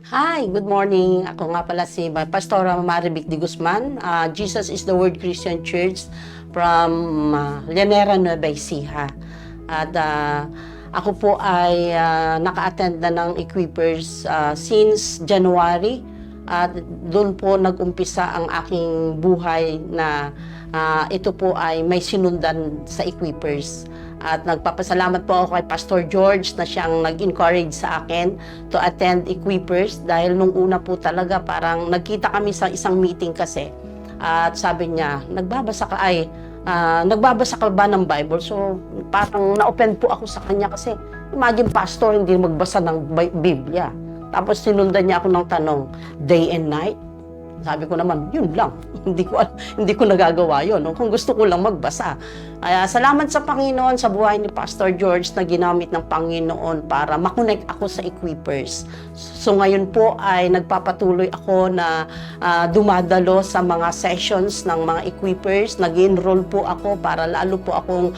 Hi, good morning. Ako nga pala si Pastora Marivic de Guzman. Jesus is the Word Christian Church from Llanera, Nueva Ecija. At ako po ay naka-attend na ng Equippers since January. At doon po nag-umpisa ang aking buhay na ito po ay may sinundan sa Equippers. At nagpapasalamat po ako kay Pastor George na siyang nag-encourage sa akin to attend Equippers dahil nung una po talaga parang nagkita kami sa isang meeting kasi at sabi niya, nagbabasa ka ba ng Bible? So parang na-offend po ako sa kanya kasi imagine pastor hindi magbasa ng Biblia. Tapos sinundan niya ako ng tanong, day and night? Sabi ko naman, yun lang. Hindi ko nagagawa yun. Kung gusto ko lang magbasa. Kaya salamat sa Panginoon sa buhay ni Pastor George na ginamit ng Panginoon para makonect ako sa Equippers. So ngayon po ay nagpapatuloy ako na dumadalo sa mga sessions ng mga Equippers. Nag-enroll po ako para lalo po akong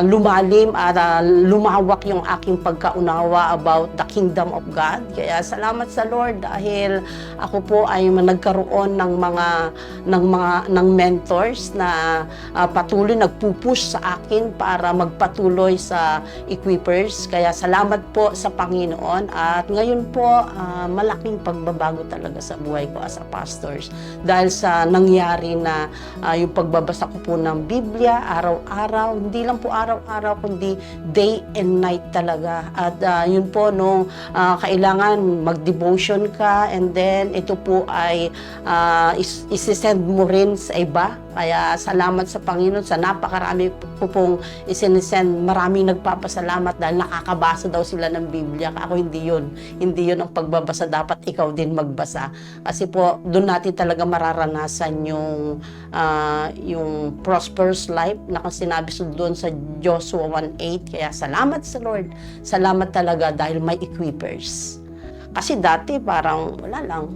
lumalim at lumawak yung aking pagkaunawa about the kingdom of God. Kaya salamat sa Lord dahil ako po ay nagkaroon ng mentors na patuloy nagpupush sa akin para magpatuloy sa Equippers. Kaya salamat po sa Panginoon at ngayon po malaking pagbabago talaga sa buhay ko as a pastors dahil sa nangyari na yung pagbabasa ko po ng Biblia araw-araw, hindi lang po araw-araw kundi day and night talaga. At yun po nung kailangan mag-devotion ka and then ito po ay isisend mo rin sa iba. Kaya salamat sa Panginoon sa napakarami ko pong isinisend. Maraming nagpapasalamat dahil nakakabasa daw sila ng Biblia. Ako hindi yun ang pagbabasa. Dapat ikaw din magbasa. Kasi po doon natin talaga mararanasan yung prosperous life na sinabi doon sa Joshua 1:8. Kaya salamat sa Lord. Salamat talaga dahil may Equippers. Kasi dati parang wala lang.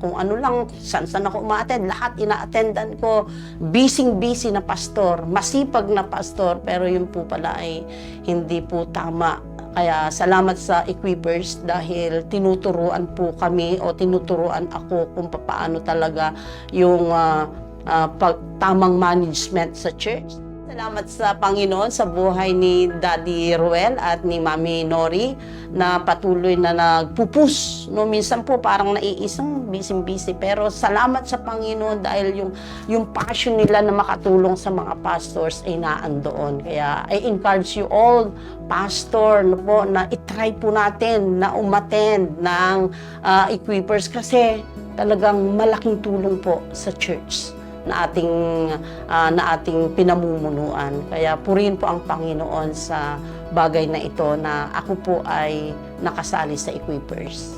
Kung ano lang, saan ako umaattend, lahat ina-attendan ko. Busy na pastor, masipag na pastor, pero yun po pala ay hindi po tama. Kaya salamat sa Equippers dahil tinuturuan po kami o tinuturuan ako kung paano talaga yung tamang management sa church. Salamat sa Panginoon sa buhay ni Daddy Ruel at ni Mami Nori na patuloy na nagpupus. No, minsan po parang naiisang busy pero salamat sa Panginoon dahil yung passion nila na makatulong sa mga pastors ay naandoon. Kaya I encourage you all, pastor, no po, na itry po natin na umattend ng Equippers kasi talagang malaking tulong po sa church na ating pinamumunuan. Kaya purihin po ang Panginoon sa bagay na ito na ako po ay nakasali sa Equippers.